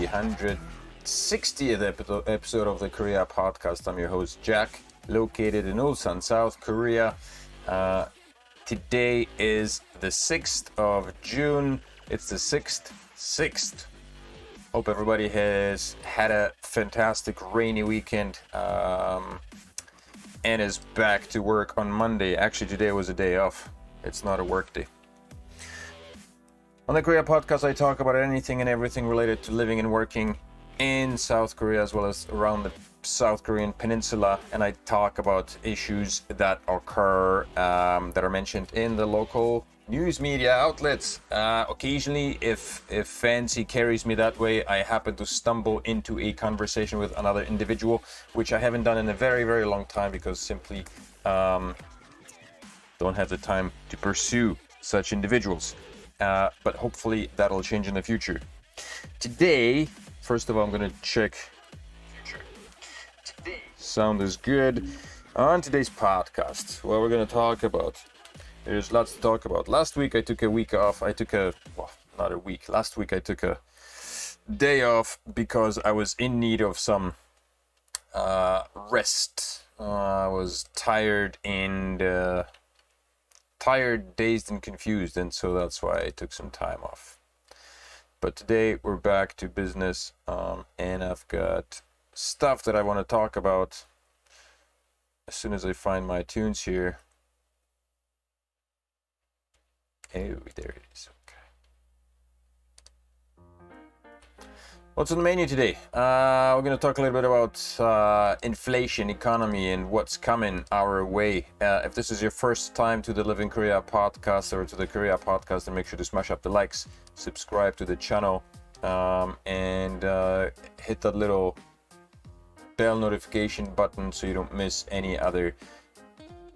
360th episode of the Korea podcast. I'm your host, Jack, located in Ulsan, South Korea. Today is the 6th of June. It's the 6th. Hope everybody has had a fantastic rainy weekend and is back to work on Monday. Actually, today was a day off. It's not a work day. On the Korea podcast, I talk about anything and everything related to living and working in South Korea as well as around the South Korean peninsula, and I talk about issues that occur that are mentioned in the local news media outlets. Occasionally, if fancy carries me that way, I happen to stumble into a conversation with another individual, which I haven't done in a very, very long time because simply don't have the time to pursue such individuals. But hopefully that'll change in the future. Today, first of all, I'm going to check. Sound is good. On today's podcast, what we're going to talk about, there's lots to talk about. Last week I took a week off. Last week I took a day off because I was in need of some rest. I was tired, dazed and confused, and so that's why I took some time off. But today we're back to business, and I've got stuff that I want to talk about as soon as I find my tunes here. Oh, there it is. Okay. What's on the menu today? We're going to talk a little bit about inflation, economy, and what's coming our way. If this is your first time to the Live in Korea podcast or to the Korea podcast, then make sure to smash up the likes, subscribe to the channel, and hit that little bell notification button so you don't miss any other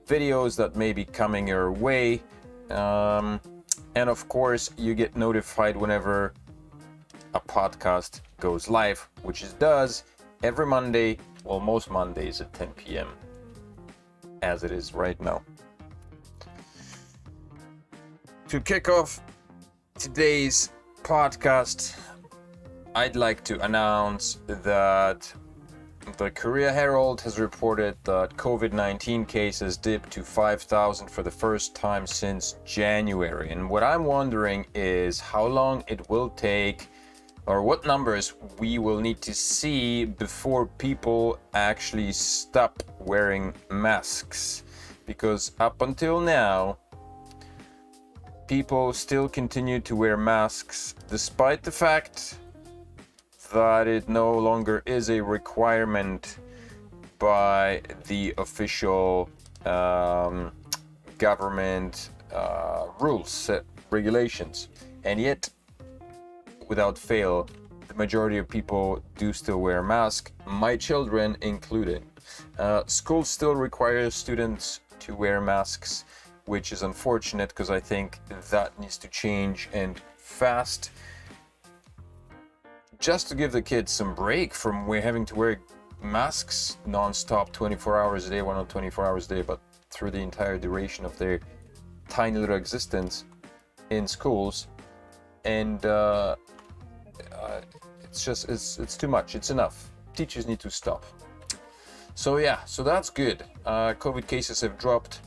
videos that may be coming your way. And of course, you get notified whenever a podcast goes live, which it does every Monday, well, most Mondays at 10 p.m. as it is right now. To kick off today's podcast, I'd like to announce that the Korea Herald has reported that COVID-19 cases dipped to 5,000 for the first time since January. And what I'm wondering is how long it will take, or what numbers we will need to see before people actually stop wearing masks. Because up until now, people still continue to wear masks despite the fact that it no longer is a requirement by the official government rules, regulations. And yet, without fail, the majority of people do still wear masks, my children included. Schools still require students to wear masks, which is unfortunate because I think that needs to change, and fast, just to give the kids some break from having to wear masks non-stop 24 hours a day, well, not 24 hours a day, but through the entire duration of their tiny little existence in schools. And it's too much. It's enough. Teachers need to stop. So yeah, so that's good. COVID cases have dropped.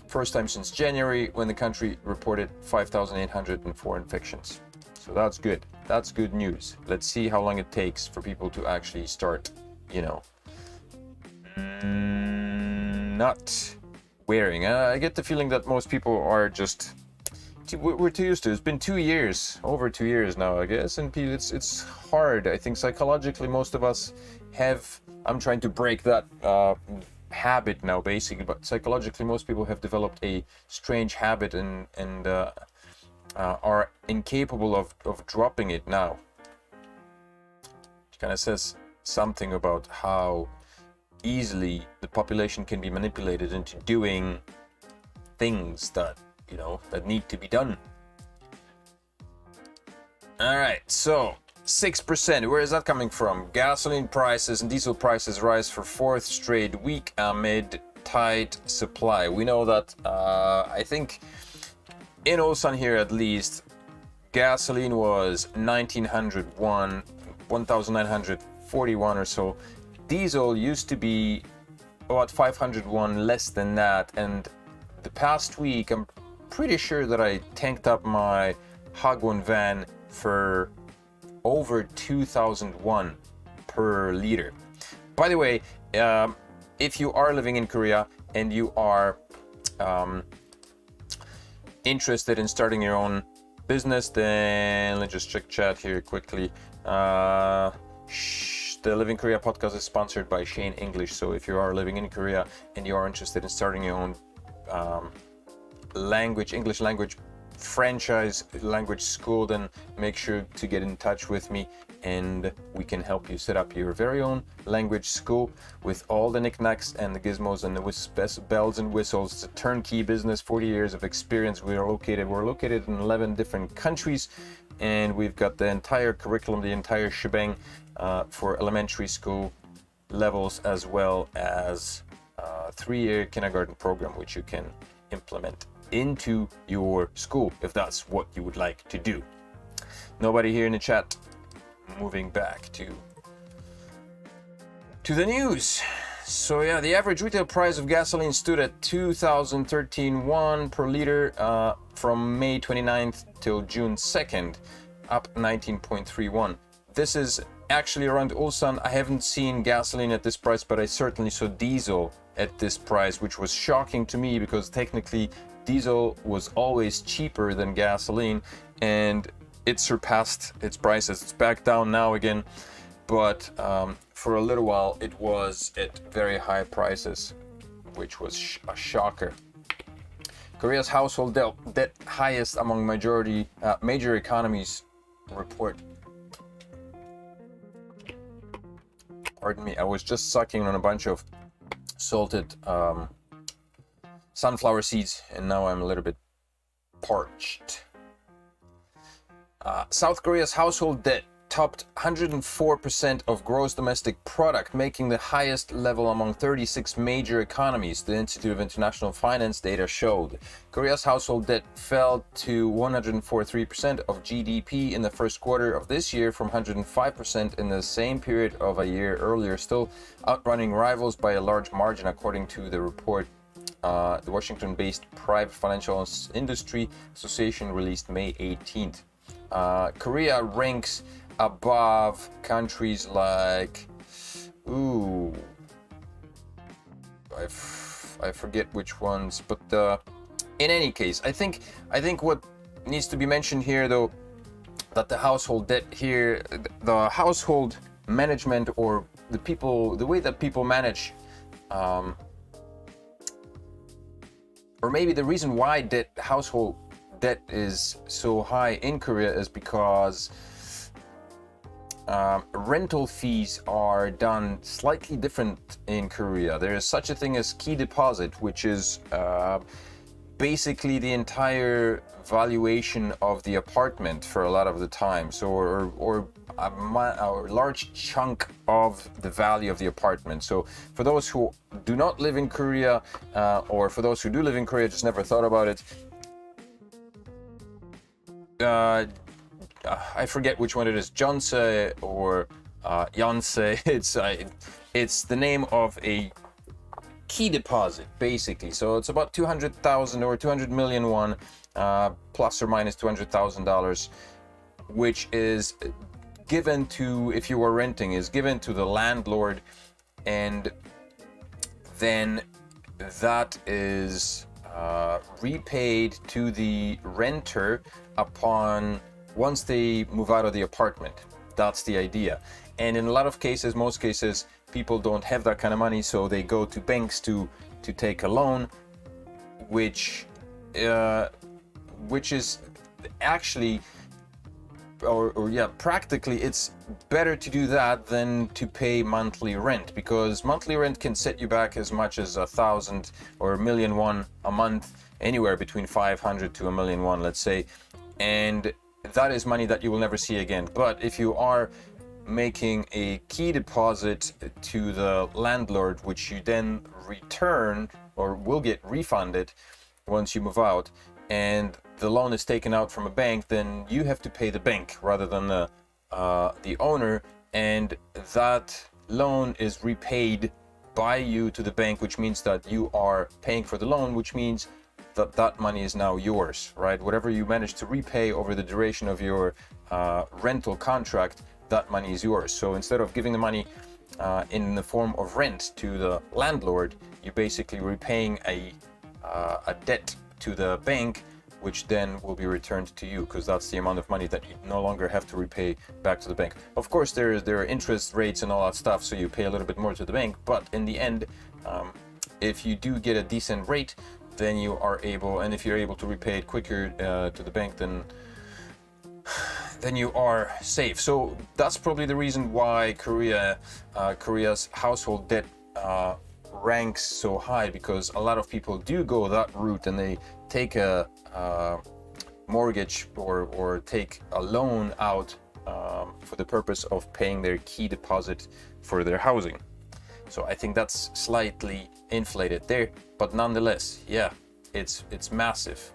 First time since January, when the country reported 5,804 infections. So that's good. That's good news. Let's see how long it takes for people to actually start, not wearing. I get the feeling that most people are just, we're too used to it. It's been 2 years, over 2 years now, I guess, and it's hard. I think psychologically most of us have, I'm trying to break that habit now basically, but psychologically most people have developed a strange habit and are incapable of dropping it now. It kind of says something about how easily the population can be manipulated into doing things that, that need to be done. All right, so 6%, where is that coming from? Gasoline prices and diesel prices rise for fourth straight week amid tight supply. We know that, I think in Ulsan here at least, gasoline was 1941 or so. Diesel used to be about 501 less than that, and the past week I'm pretty sure that I tanked up my Hagwon van for over 2001 per liter. By the way, if you are living in Korea and you are interested in starting your own business, then let's just check chat here quickly. The Living Korea podcast is sponsored by Shane English, so if you are living in Korea and you are interested in starting your own English language franchise language school, then make sure to get in touch with me and we can help you set up your very own language school with all the knickknacks and the gizmos and the bells and whistles. It's a turnkey business, 40 years of experience. We're located in 11 different countries, and we've got the entire curriculum, the entire shebang for elementary school levels, as well as a 3-year kindergarten program which you can implement into your school if that's what you would like to do. Nobody here in the chat. Moving back to the news. So yeah, the average retail price of gasoline stood at 2013 won per liter from May 29th till June 2nd, up 19.31. This is actually around Ulsan. I haven't seen gasoline at this price, but I certainly saw diesel at this price, which was shocking to me because technically diesel was always cheaper than gasoline, and it surpassed its prices. It's back down now again, but for a little while it was at very high prices, which was a shocker. Korea's household debt highest among major economies report. Pardon me, I was just sucking on a bunch of salted sunflower seeds, and now I'm a little bit parched. South Korea's household debt topped 104% of gross domestic product, making the highest level among 36 major economies, the Institute of International Finance data showed. Korea's household debt fell to 143% of GDP in the first quarter of this year from 105% in the same period of a year earlier, still outrunning rivals by a large margin, according to the report the Washington-based Private Financial Industry Association released May 18th. Korea ranks above countries like, I forget which ones, but in any case, I think what needs to be mentioned here, though, that the household debt here, the household management, or the way that people manage, or maybe the reason why household debt is so high in Korea is because rental fees are done slightly different in Korea. There is such a thing as key deposit, which is basically the entire valuation of the apartment for a lot of the time. So, or a large chunk of the value of the apartment. So for those who do not live in Korea, or for those who do live in Korea, just never thought about it, I forget which one it is, Jeonse or Yeonse. It's the name of a key deposit, basically. So it's about 200,000 or 200 million won, plus or minus $200,000, which is given to, if you are renting, is given to the landlord, and then that is repaid to the renter once they move out of the apartment. That's the idea. And in a lot of cases, most cases, people don't have that kind of money, so they go to banks to take a loan, which is actually, practically it's better to do that than to pay monthly rent, because monthly rent can set you back as much as 1,000 or 1,000,000 won a month, anywhere between 500 to 1,000,000 won, let's say, and that is money that you will never see again. But if you are making a key deposit to the landlord, which you then return or will get refunded once you move out, and the loan is taken out from a bank, then you have to pay the bank rather than the owner, and that loan is repaid by you to the bank, which means that you are paying for the loan, which means that that money is now yours, right? Whatever you manage to repay over the duration of your rental contract, that money is yours. So instead of giving the money in the form of rent to the landlord, you're basically repaying a debt to the bank, which then will be returned to you, because that's the amount of money that you no longer have to repay back to the bank. Of course, there are interest rates and all that stuff, so you pay a little bit more to the bank, but in the end, if you do get a decent rate, then you are able, and if you're able to repay it quicker to the bank, then you are safe. So that's probably the reason why Korea's household debt ranks so high, because a lot of people do go that route and they take a mortgage or take a loan out for the purpose of paying their key deposit for their housing. So I think that's slightly inflated there, but nonetheless, yeah, it's massive.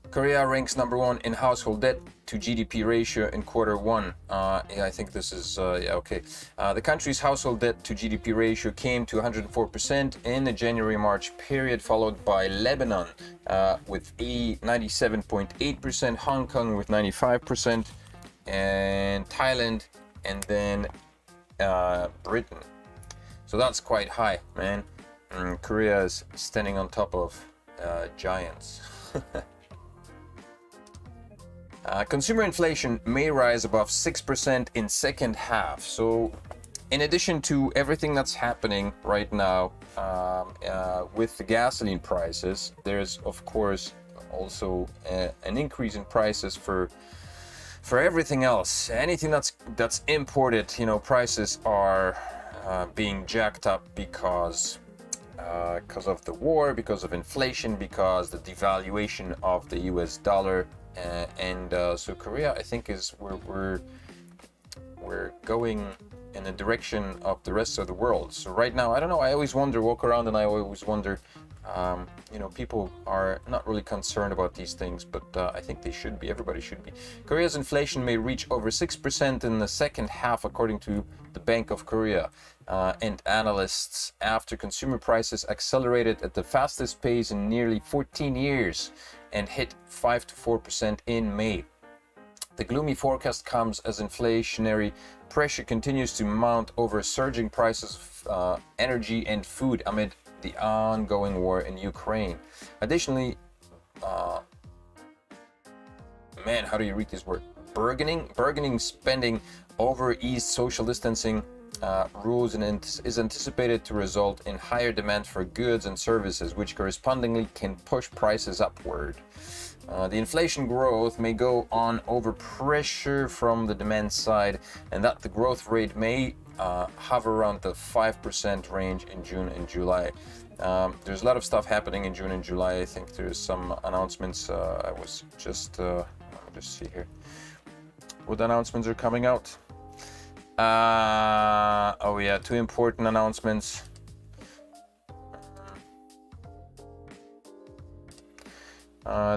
Korea ranks number 1 in household debt to GDP ratio in Q1. Yeah, I think this is, yeah, okay. The country's household debt to GDP ratio came to 104% in the January-March period, followed by Lebanon with 97.8%, Hong Kong with 95%, and Thailand, and then Britain. So that's quite high, man. Korea is standing on top of giants. Consumer inflation may rise above 6% in second half. So in addition to everything that's happening right now with the gasoline prices, there's of course also an increase in prices for everything else. Anything that's imported, you know, prices are being jacked up because of the war, because of inflation, because the devaluation of the US dollar. So Korea, I think, is we're going in the direction of the rest of the world. So right now, I don't know, I always walk around and I always wonder, you know, people are not really concerned about these things, but I think they should be. Everybody should be. Korea's inflation may reach over 6% in the second half, according to the Bank of Korea and analysts, after consumer prices accelerated at the fastest pace in nearly 14 years and hit 5 to 4% in May. The gloomy forecast comes as inflationary pressure continues to mount over surging prices of energy and food amid the ongoing war in Ukraine. Additionally, man, how do you read this word? Bargaining spending over eased social distancing rules and is anticipated to result in higher demand for goods and services, which correspondingly can push prices upward. The inflation growth may go on over pressure from the demand side, and that the growth rate may hover around the 5% range in June and July. There's a lot of stuff happening in June and July. I think there's some announcements. I was just, let me just see here. What announcements are coming out? Oh yeah, 2 important announcements.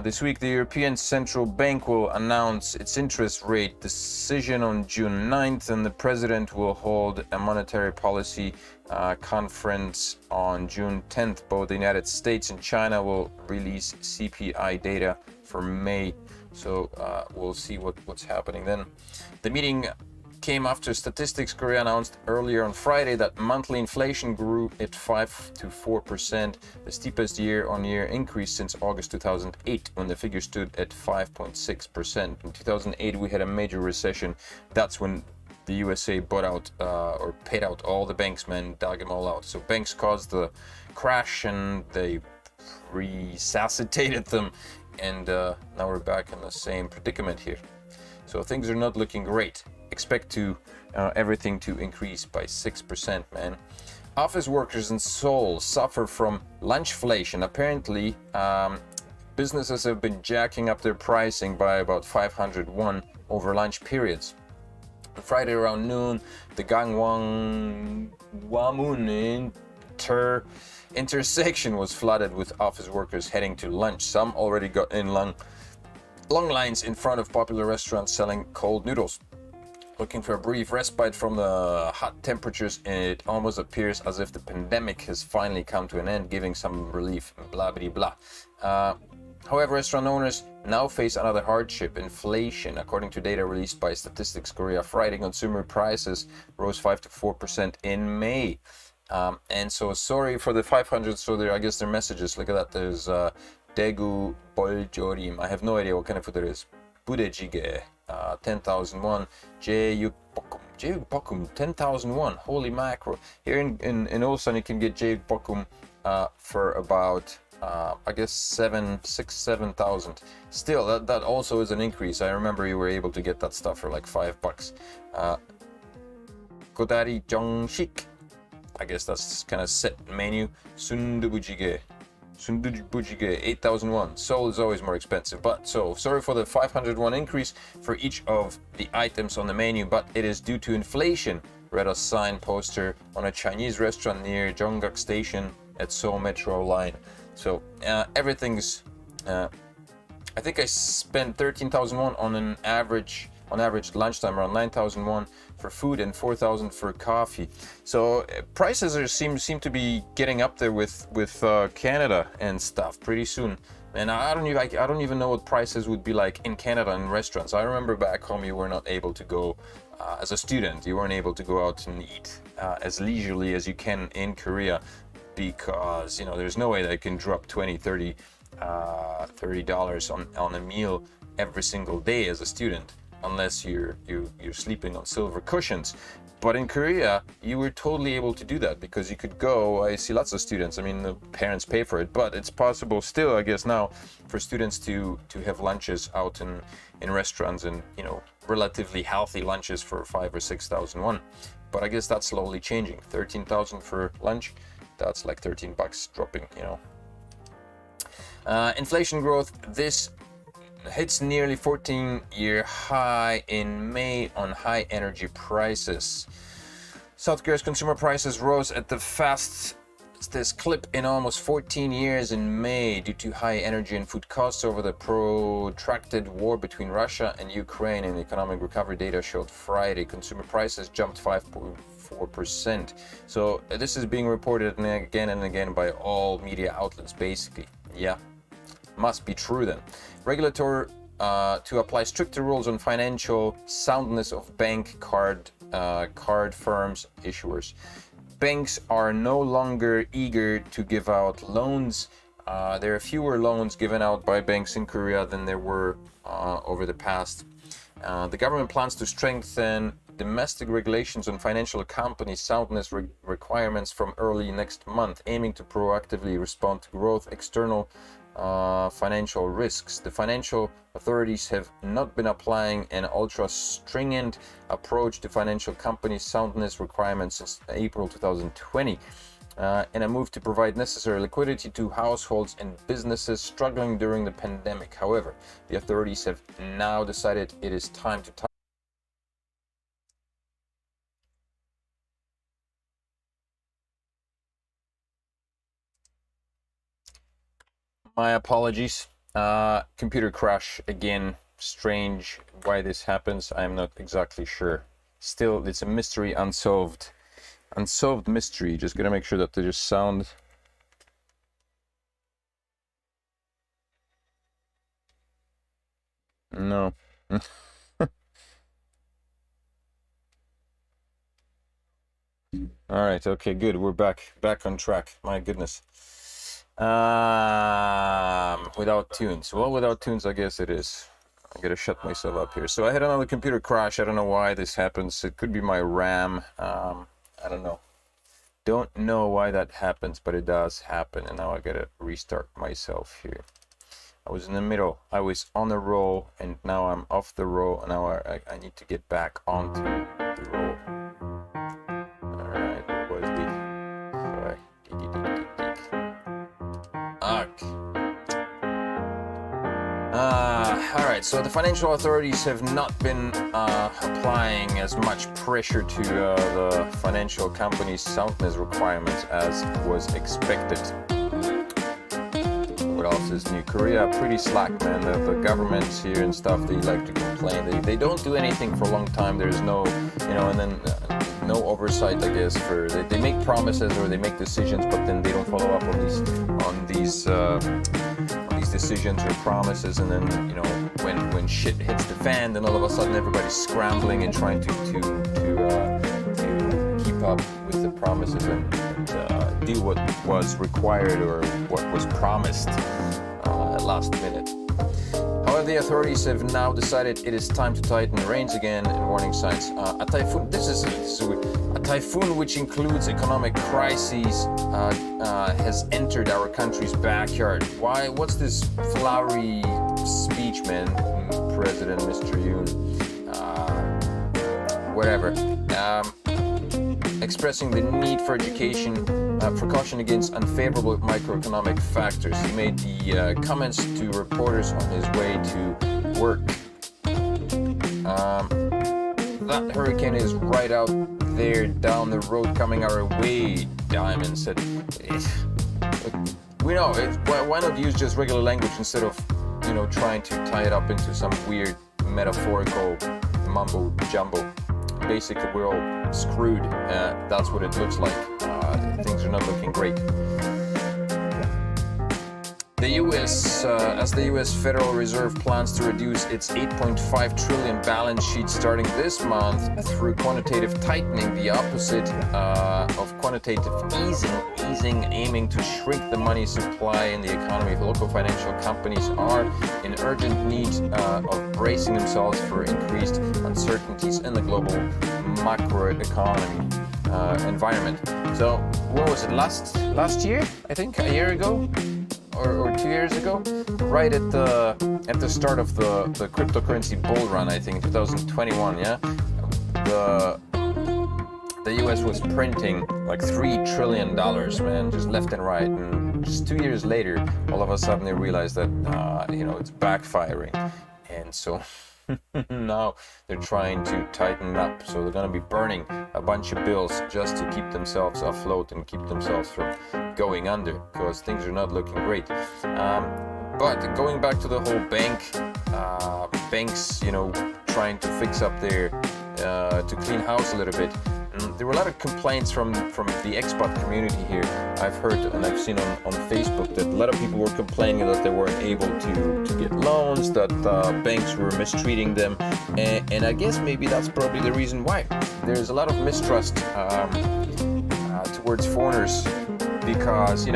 This week, the European Central Bank will announce its interest rate decision on June 9th, and the President will hold a monetary policy conference on June 10th. Both the United States and China will release CPI data for May, so we'll see what's happening then. The meeting came after Statistics Korea announced earlier on Friday that monthly inflation grew at 5 to 4%, the steepest year-on-year increase since August 2008, when the figure stood at 5.6%. In 2008, we had a major recession. That's when the USA bought out or paid out all the banks, man, dug them all out. So banks caused the crash and they resuscitated them, and now we're back in the same predicament here. So things are not looking great. Expect everything to increase by 6%, man. Office workers in Seoul suffer from lunchflation. Apparently, businesses have been jacking up their pricing by about 500 won over lunch periods. On Friday around noon, the Gangwon intersection was flooded with office workers heading to lunch. Some already got in long lines in front of popular restaurants selling cold noodles. Looking for a brief respite from the hot temperatures, it almost appears as if the pandemic has finally come to an end, giving some relief, blah blah blah. However, restaurant owners now face another hardship: inflation. According to data released by Statistics Korea, Friday consumer prices rose 5 to 4% in May. And so, sorry for the 500. So there, I guess their messages. Look at that. There's Daegu Boljorim. I have no idea what kind of food it is. Budejjigae, 10,000 won. Jeugbokum, 10,000 won. Holy mackerel! Here in Ulsan, you can get Jeugbokum for about I guess 7,000. Still, that also is an increase. I remember you were able to get that stuff for like $5. Godari Jongshik. I guess that's kind of set menu. Sundubujjigae. 8,001. Seoul is always more expensive, but so sorry for the 501 increase for each of the items on the menu, but it is due to inflation, read a sign poster on a Chinese restaurant near Jonggak Station at Seoul Metro line. So everything's I think I spent 13,000 won on average lunchtime, around 9,000 won for food and 4,000 for coffee. So prices seem to be getting up there with Canada and stuff pretty soon. And I don't even know what prices would be like in Canada in restaurants. I remember back home you were not able to go as a student. You weren't able to go out and eat as leisurely as you can in Korea, because there's no way that I can drop $20-30 on a meal every single day as a student, unless you're sleeping on silver cushions. But in Korea, you were totally able to do that, because you could go. I see lots of students. I mean, the parents pay for it, but it's possible still, I guess now, for students to have lunches out in restaurants, and relatively healthy lunches for 5,000 or 6,000 won. But I guess that's slowly changing. 13,000 for lunch. That's like $13 dropping. Inflation growth. This hits nearly 14-year high in May on high energy prices. South Korea's consumer prices rose at the fastest clip in almost 14 years in May due to high energy and food costs over the protracted war between Russia and Ukraine. And economic recovery data showed Friday consumer prices jumped 5.4%. So this is being reported again and again by all media outlets, basically. Yeah. Must be true then. Regulator to apply stricter rules on financial soundness of bank card firms issuers. Banks are no longer eager to give out loans. There are fewer loans given out by banks in Korea than there were over the past. The government plans to strengthen domestic regulations on financial companies' soundness requirements from early next month, aiming to proactively respond to growth, external financial risks. The financial authorities have not been applying an ultra-stringent approach to financial companies' soundness requirements since April 2020, in a move to provide necessary liquidity to households and businesses struggling during the pandemic. However, the authorities have now decided it is time to My apologies. Computer crash again. Strange why this happens. I'm not exactly sure. Still, it's a mystery unsolved. Unsolved mystery. Just gotta make sure that there's sound. No. All right. Okay. Good. We're back on track. My goodness. Without tunes. Well, without tunes, I guess it is. I gotta shut myself up here. So I had another computer crash. I don't know why this happens. It could be my RAM. I don't know. Don't know why that happens, but it does happen. And now I gotta restart myself here. I was in the middle. I was on the roll, and now I'm off the roll. And now I need to get back onto the roll. All right. What was the? Sorry. All right, so the financial authorities have not been applying as much pressure to the financial companies' soundness requirements as was expected. What else is new? Korea, pretty slack, man. The governments here and stuff, they like to complain. They don't do anything for a long time. There's no, and then no oversight, I guess. They make promises or they make decisions, but then they don't follow up on these decisions or promises. And then, when shit hits the fan, then all of a sudden everybody's scrambling and trying to keep up with the promises and do what was required or what was promised at last minute. However, the authorities have now decided it is time to tighten the reins again and warning signs. A typhoon. This is weird. A typhoon which includes economic crises has entered our country's backyard. Why? What's this flowery speech, man? President Mr. Yoon. Whatever. Expressing the need for education, precaution against unfavorable microeconomic factors. He made the comments to reporters on his way to work. That hurricane is right out there down the road coming our way, Diamond said. We know it. Why not use just regular language instead of, trying to tie it up into some weird metaphorical mumbo jumbo? Basically, we're all screwed. That's what it looks like. Things are not looking great. The U.S., as the U.S. Federal Reserve plans to reduce its $8.5 trillion balance sheet starting this month through quantitative tightening, the opposite of quantitative easing, aiming to shrink the money supply in the economy. Local financial companies are in urgent need of bracing themselves for increased uncertainties in the global macroeconomy environment. So, what was it, last year? I think a year ago? Or 2 years ago, right at the start of the cryptocurrency bull run, I think 2021. Yeah, the U.S. was printing like $3 trillion, man, just left and right. And just 2 years later, all of a sudden they realized that it's backfiring, and so now they're trying to tighten up. So they're going to be burning a bunch of bills just to keep themselves afloat and keep themselves from going under, because things are not looking great. But going back to the whole banks, trying to fix up their, to clean house a little bit. There were a lot of complaints from the expat community here. I've heard and I've seen on Facebook that a lot of people were complaining that they weren't able to get loans, that banks were mistreating them, and I guess maybe that's probably the reason why. There's a lot of mistrust towards foreigners, because you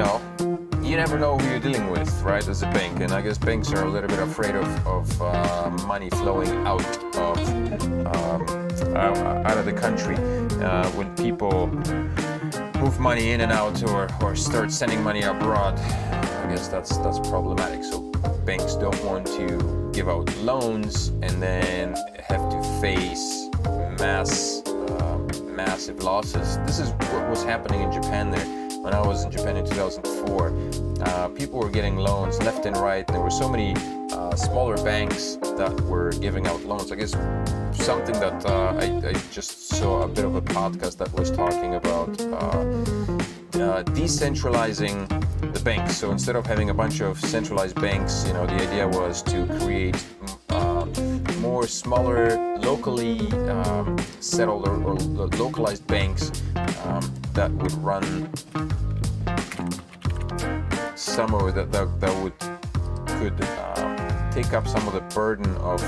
never know who you're dealing with, right, as a bank. And I guess banks are a little bit afraid of money flowing out of the country when people move money in and out or start sending money abroad. I guess that's problematic. So banks don't want to give out loans and then have to face massive losses. This is what was happening in Japan there. When I was in Japan in 2004, people were getting loans left and right, and there were so many smaller banks that were giving out loans. I guess something that I just saw a bit of a podcast that was talking about decentralizing the banks. So instead of having a bunch of centralized banks, the idea was to create more smaller, locally settled or localized banks that would run somewhere that could take up some of the burden of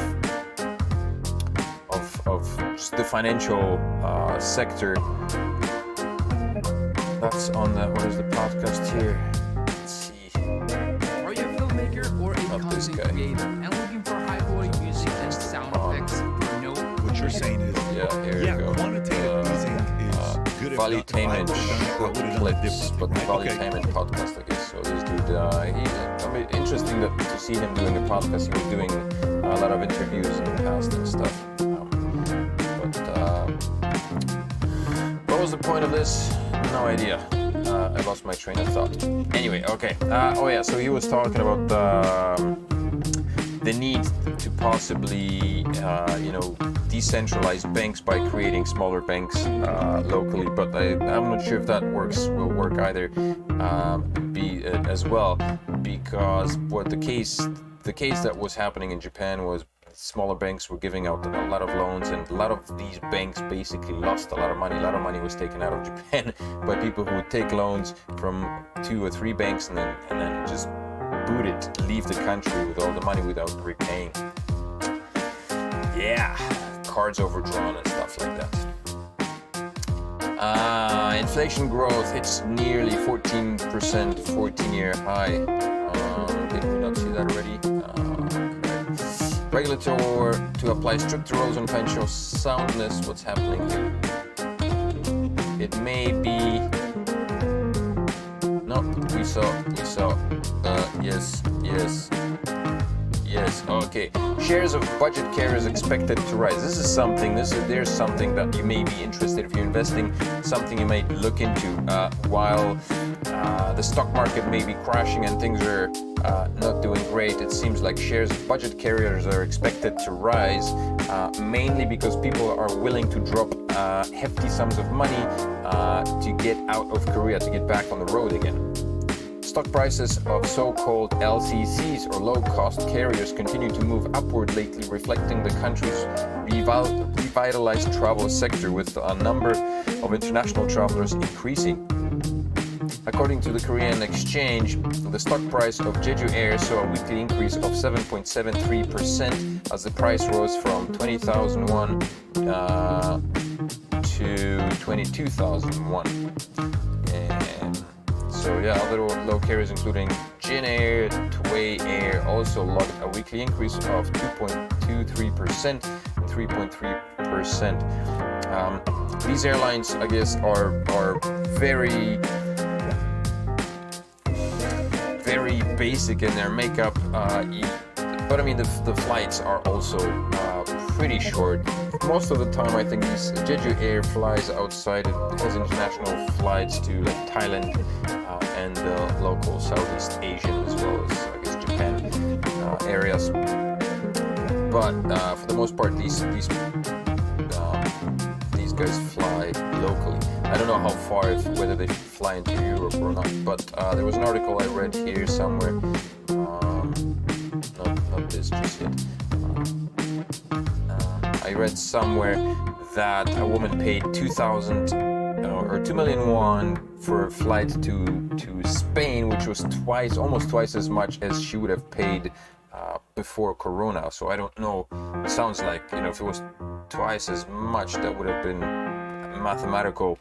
just the financial sector. That's on the, what is the podcast here? Let's see. Are you a filmmaker or a content creator and looking for high quality music and sound effects for no? What you're saying is, here you go. Quantitative easing is good if not Valuetainment clips, but Valuetainment podcast, I guess. So this dude, interesting to see him doing a podcast. He was doing a lot of interviews in the past and stuff. What was the point of this? No idea. I lost my train of thought. Anyway, okay. So he was talking about the need to possibly decentralize banks by creating smaller banks locally, but I'm not sure if that will work either as well, because what the case that was happening in Japan was smaller banks were giving out a lot of loans, and a lot of these banks basically lost a lot of money. A lot of money was taken out of Japan by people who would take loans from 2 or 3 banks and then just leave the country with all the money without repaying. Yeah, cards overdrawn and stuff like that. Inflation growth hits nearly 14%, 14-year high. Did we not see that already? Regulator to apply stricter rules on financial soundness. What's happening here? It may be. No, we saw. Yes. Okay. Shares of budget carriers expected to rise. There's something that you may be interested if you're investing. Something you might look into while the stock market may be crashing and things are not doing great. It seems like shares of budget carriers are expected to rise, mainly because people are willing to drop hefty sums of money to get out of Korea, to get back on the road again. Stock prices of so-called LCCs or low-cost carriers continue to move upward lately, reflecting the country's revitalized travel sector, with a number of international travelers increasing. According to the Korean exchange, the stock price of Jeju Air saw a weekly increase of 7.73% as the price rose from 20,000 won to 22,000 won. So yeah, other low carriers including Jin Air, Tway Air also logged a weekly increase of 2.23% and 3.3%. These airlines, I guess, are very basic in their makeup, but I mean the flights are also pretty short. Most of the time, I think Jeju Air flies outside. It has international flights to like Thailand and local Southeast Asian, as well as I guess Japan areas. But for the most part, these guys fly locally. I don't know how far, whether they fly into Europe or not. But there was an article I read here somewhere. Not this just yet. I read somewhere that a woman paid 2,000 or 2 million won for a flight to Spain, which was almost twice as much as she would have paid before Corona. So I don't know. It sounds like, if it was twice as much, that would have been a mathematical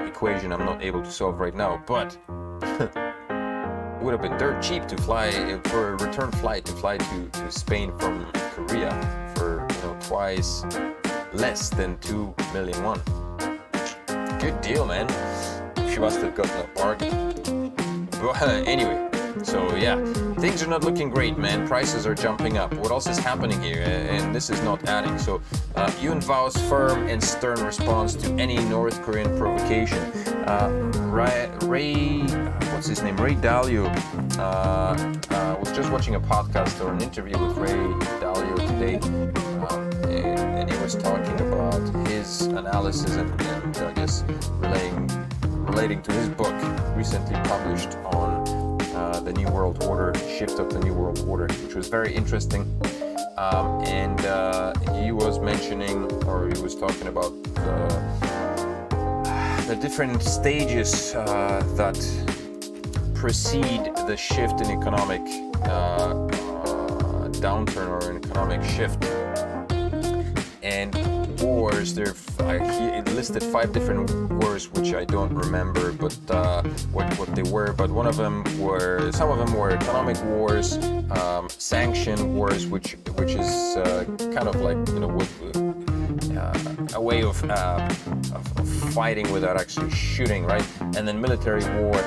equation I'm not able to solve right now. But it would have been dirt cheap to fly for a return flight to fly to Spain from Korea for twice less than 2 million won. Good deal, man. She must have gotten a bargain. But anyway, so yeah, things are not looking great, man. Prices are jumping up. What else is happening here? And this is not adding. So vows firm and stern response to any North Korean provocation. Ray Dalio was just watching a podcast or an interview with Ray Dalio today, and he was talking about his analysis and I guess relating to his book recently published on the New World Order, Shift of the New World Order, which was very interesting. And he was talking about the different stages that precede the shift in economic downturn or an economic shift. And wars, he listed 5 different wars, which I don't remember, but what they were. But some of them were economic wars, sanction wars, which is kind of like a way of fighting without actually shooting, right? And then military war,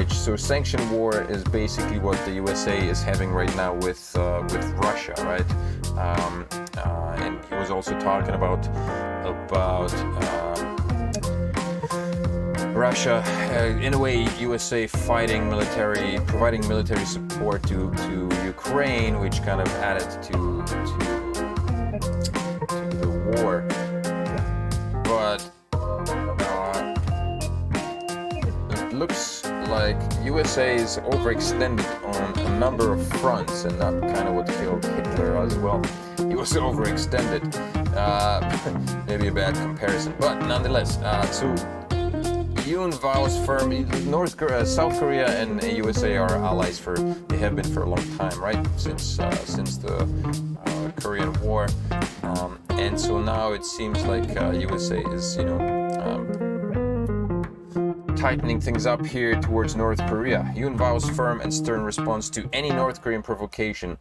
so sanction war is basically what the USA is having right now with Russia, right? And he was also talking about Russia, in a way, USA providing military support to Ukraine, which kind of added to looks like USA is overextended on a number of fronts, and that kind of what killed Hitler as well. He was overextended. Maybe a bad comparison, but nonetheless. So Yoon vows firm. South Korea and USA are allies they have been for a long time, right? Since the Korean War, and so now it seems like USA is, tightening things up here towards North Korea. Yoon vows firm and stern response to any North Korean provocation.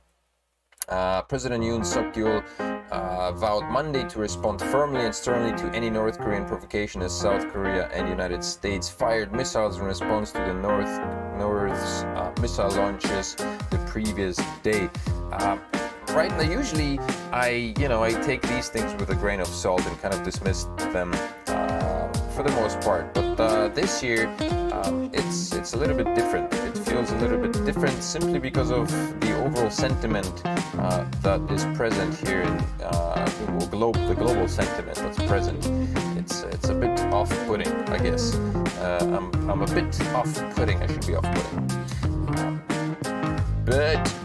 President Yoon Suk-yeol vowed Monday to respond firmly and sternly to any North Korean provocation as South Korea and the United States fired missiles in response to the North's missile launches the previous day. Right now, usually I take these things with a grain of salt and kind of dismiss them for the most part, but this year it's a little bit different. It feels a little bit different simply because of the overall sentiment that is present here in the global sentiment that's present. It's a bit off-putting, I guess. I'm a bit off-putting. I should be off-putting. But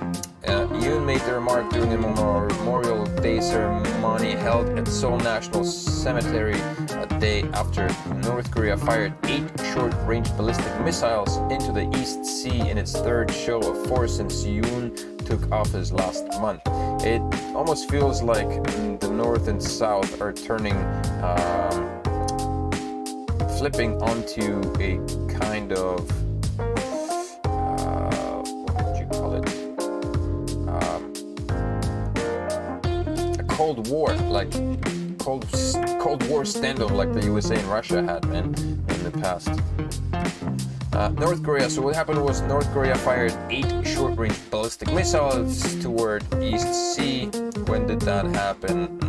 Yoon made the remark during a Memorial Day ceremony held at Seoul National Cemetery a day after North Korea fired 8 short-range ballistic missiles into the East Sea in its third show of force since Yoon took office last month. It almost feels like the North and South are flipping onto a kind of Cold War, like Cold War standoff, like the USA and Russia had, man, in the past. North Korea. So what happened was North Korea fired 8 short-range ballistic missiles toward East Sea. When did that happen?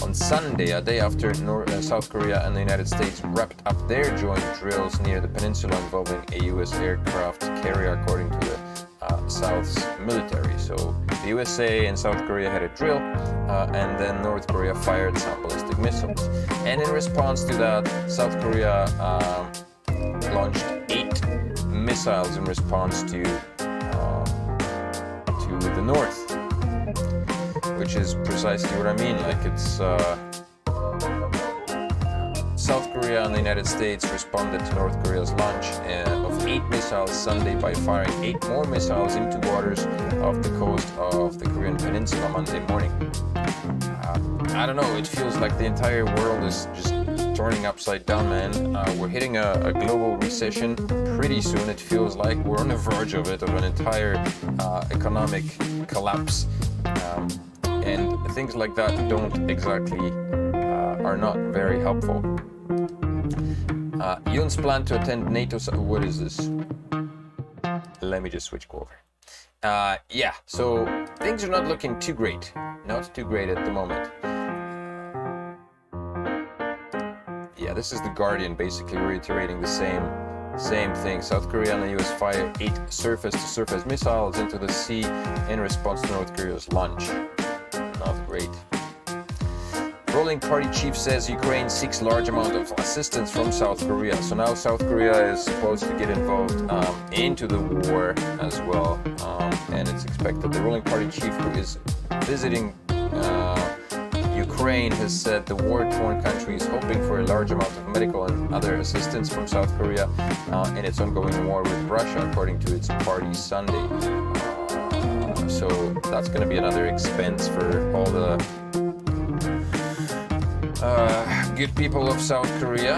On Sunday, a day after South Korea and the United States wrapped up their joint drills near the peninsula involving a U.S. aircraft carrier, according to the South's military. So the USA and South Korea had a drill, and then North Korea fired some ballistic missiles. And in response to that, South Korea launched 8 missiles in response to the North, which is precisely what I mean. Like it's South Korea and the United States responded to North Korea's launch of 8 missiles Sunday by firing 8 more missiles into waters off the coast of the Korean peninsula Monday morning. I don't know, it feels like the entire world is just turning upside down, man. We're hitting a global recession pretty soon. It feels like we're on the verge of an entire economic collapse. And things like that are not very helpful. Yoon's plan to attend NATO. What is this? Let me just switch over. Yeah, so things are not looking too great. Not too great at the moment. Yeah, this is the Guardian basically reiterating the same thing. South Korea and the US fired 8 surface-to-surface missiles into the sea in response to North Korea's launch. Not great. Ruling party chief says Ukraine seeks large amount of assistance from South Korea. So now South Korea is supposed to get involved into the war as well, and it's expected. The ruling party chief, who is visiting Ukraine, has said the war-torn country is hoping for a large amount of medical and other assistance from South Korea in its ongoing war with Russia, according to its party Sunday. So that's going to be another expense for all the good people of South Korea.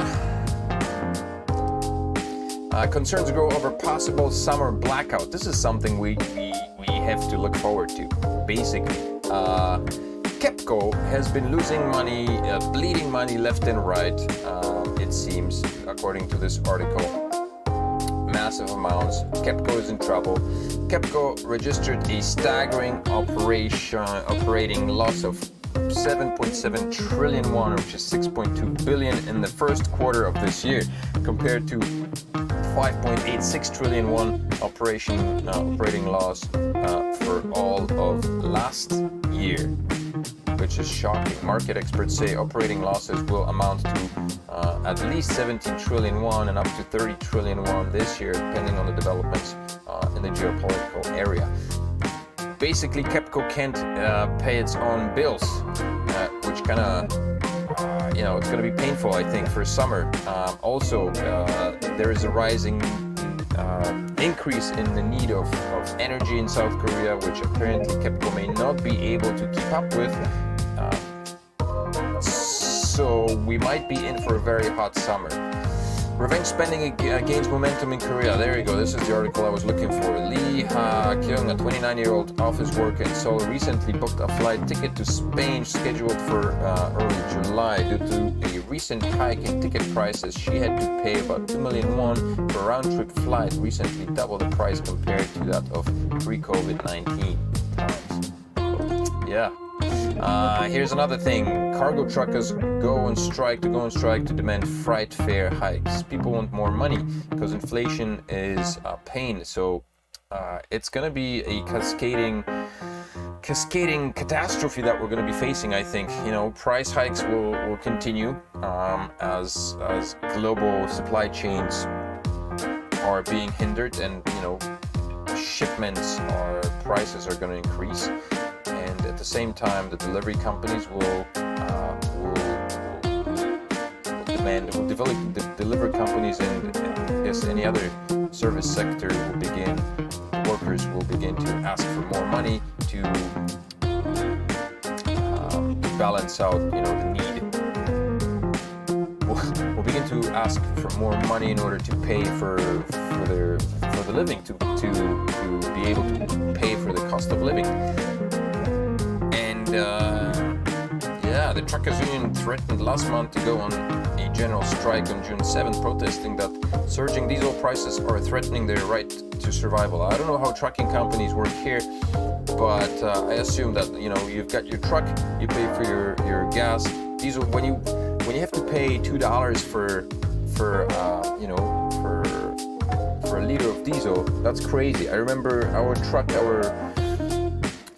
Concerns grow over possible summer blackout. This is something we have to look forward to, basically. KEPCO has been losing money, bleeding money left and right, it seems, according to this article. Massive amounts. KEPCO is in trouble. KEPCO registered a staggering operating loss of 7.7 trillion won, which is 6.2 billion in the first quarter of this year, compared to 5.86 trillion won operating loss for all of last year, which is shocking. Market experts say operating losses will amount to at least 17 trillion won and up to 30 trillion won this year, depending on the developments in the geopolitical area. Basically, KEPCO can't pay its own bills, which kind of, it's going to be painful, I think, for summer. Also, there is a rising increase in the need of energy in South Korea, which apparently KEPCO may not be able to keep up with. So we might be in for a very hot summer. Revenge spending gains momentum in Korea. There you go. This is the article I was looking for. Lee Ha-kyung, a 29-year-old office worker in Seoul, recently booked a flight ticket to Spain scheduled for early July. Due to a recent hike in ticket prices, she had to pay about 2 million won for a round-trip flight, recently double the price compared to that of pre-COVID-19 times. Yeah. Here's another thing. Cargo truckers go on strike to demand freight fare hikes. People want more money because inflation is a pain. So it's going to be a cascading catastrophe that we're going to be facing, I think. Price hikes will continue as global supply chains are being hindered, and shipments or prices are going to increase. And at the same time, the delivery companies will deliver companies and any other service sector workers will begin to ask for more money to balance out, the need. We'll begin to ask for more money in order to pay for the living, to be able to pay for the cost of living. The truckers union threatened last month to go on a general strike on June 7th, protesting that surging diesel prices are threatening their right to survival. I don't know how trucking companies work here, but I assume that you've got your truck, you pay for your gas, diesel. When you have to pay $2 for a liter of diesel, that's crazy. I remember our truck,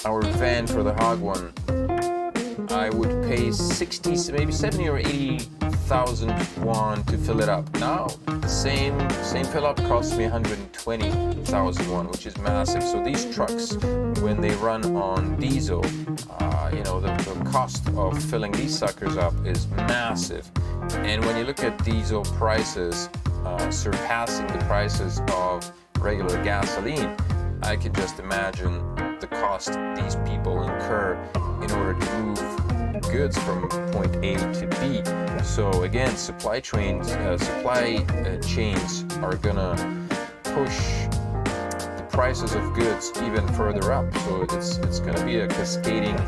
our van for the hog one, I would pay 60, maybe 70 or 80,000 won to fill it up. Now the same fill up costs me 120,000 won, which is massive. So these trucks, when they run on diesel, the cost of filling these suckers up is massive. And when you look at diesel prices surpassing the prices of regular gasoline, I can just imagine the cost these people incur in order to move goods from point A to B. So again, supply chains are gonna push the prices of goods even further up. So it's gonna be a cascading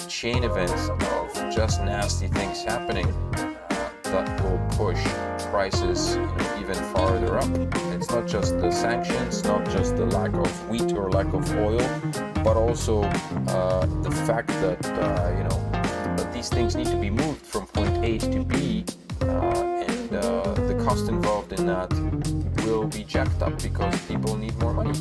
chain event of just nasty things happening that will push prices even farther up. It's not just the sanctions, not just the lack of wheat or lack of oil, but also the fact that that these things need to be moved from point A to B, and the cost involved in that will be jacked up because people need more money.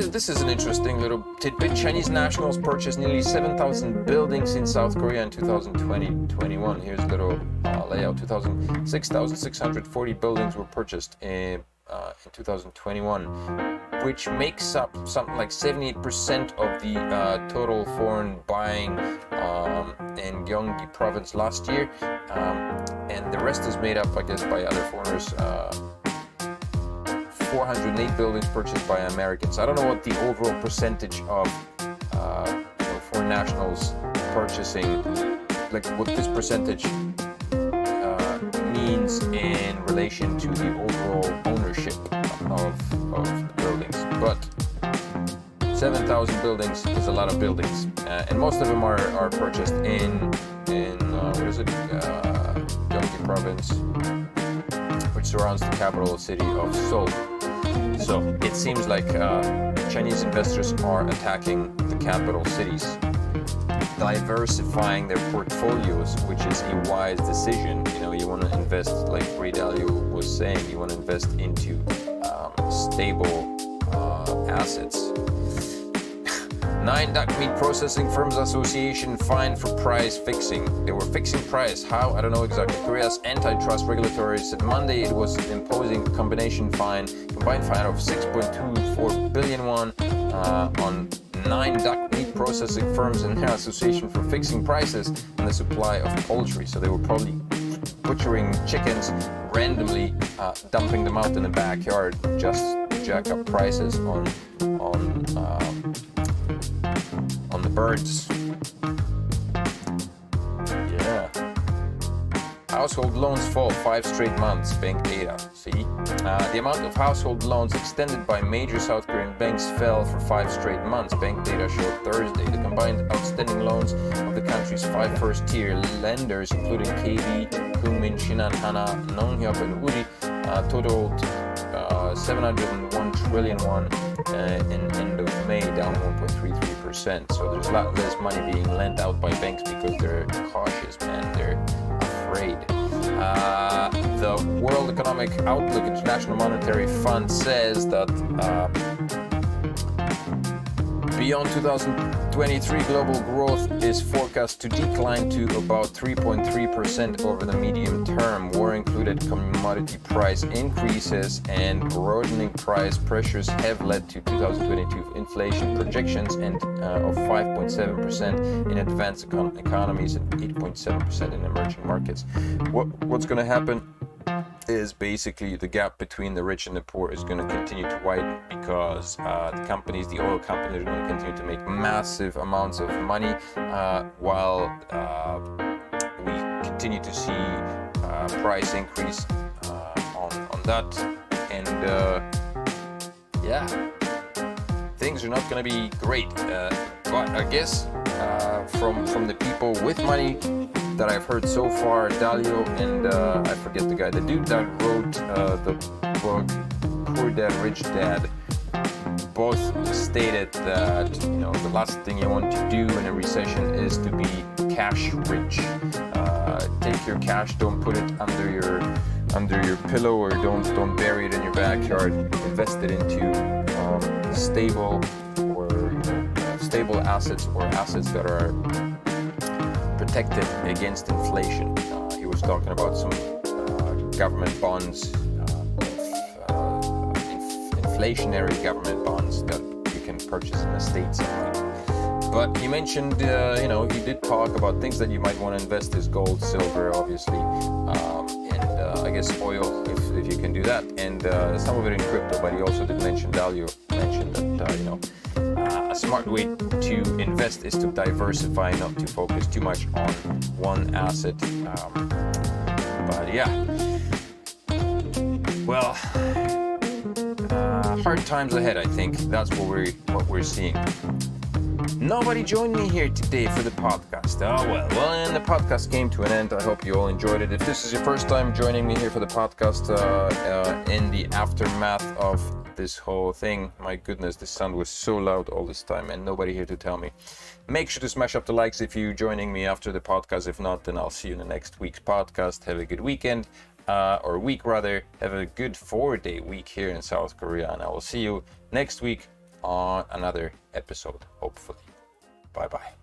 This is an interesting little tidbit. Chinese nationals purchased nearly 7,000 buildings in South Korea in 2020-21. Here's a little layout. 6,640 buildings were purchased in 2021, which makes up something like 78% of the total foreign buying in Gyeonggi province last year, and the rest is made up, I guess, by other foreigners. 408 buildings purchased by Americans. I don't know what the overall percentage of foreign nationals purchasing, like what this percentage means in relation to the overall ownership of buildings. But 7,000 buildings is a lot of buildings, and most of them are purchased in Gyeonggi province, which surrounds the capital city of Seoul. So it seems like Chinese investors are attacking the capital cities, diversifying their portfolios, which is a wise decision. You want to invest, like Dalio was saying, you want to invest into stable assets. 9 duck meat processing firms association fined for price fixing. They were fixing price. How? I don't know exactly. Korea's antitrust regulatory said Monday it was imposing a combined fine of 6.24 billion won on 9 duck meat processing firms and their association for fixing prices and the supply of poultry. So they were probably butchering chickens randomly, dumping them out in the backyard just to jack up prices on the birds. Yeah. Household loans fall 5 straight months, bank data. See? The amount of household loans extended by major South Korean banks fell for 5 straight months, bank data showed Thursday. The combined outstanding loans of the country's 5 first-tier lenders, including KB, Kookmin, Shinhan, Hana, Nonghyuk, and Uri, totaled 701 trillion won in end of May, down 1.33%. So there's a lot less money being lent out by banks because they're cautious, man. They're afraid. The World Economic Outlook International Monetary Fund says that beyond 2023, global growth is forecast to decline to about 3.3% over the medium term. War-included commodity price increases and broadening price pressures have led to 2022 inflation projections of 5.7% in advanced economies and 8.7% in emerging markets. What's going to happen is basically the gap between the rich and the poor is going to continue to widen because the oil companies are going to continue to make massive amounts of money while we continue to see price increase on that. And yeah, things are not going to be great. But I guess from the people with money that I've heard so far, Dalio and I forget the guy, the dude that wrote the book Poor Dad, Rich Dad, both stated that the last thing you want to do in a recession is to be cash rich. Take your cash, don't put it under your pillow or don't bury it in your backyard. Invest it into stable assets or assets that are protected against inflation. He was talking about some government bonds, inflationary government bonds that you can purchase in the States. But he mentioned, he did talk about things that you might want to invest is gold, silver, obviously, and I guess oil if you can do that, and some of it in crypto. But he also did mention Dalio mentioned that a smart way to invest is to diversify, not to focus too much on one asset. But yeah, well, hard times ahead. I think that's what we're seeing. Nobody joined me here today for the podcast. Oh well, and the podcast came to an end. I hope you all enjoyed it. If this is your first time joining me here for the podcast in the aftermath of this whole thing, my goodness, the sound was so loud all this time and nobody here to tell me. Make sure to smash up the likes if you're joining me after the podcast. If not, then I'll see you in the next week's podcast. Have a good weekend, or week rather. Have a good 4-day week here in South Korea, and I will see you next week on another episode, hopefully. Bye-bye.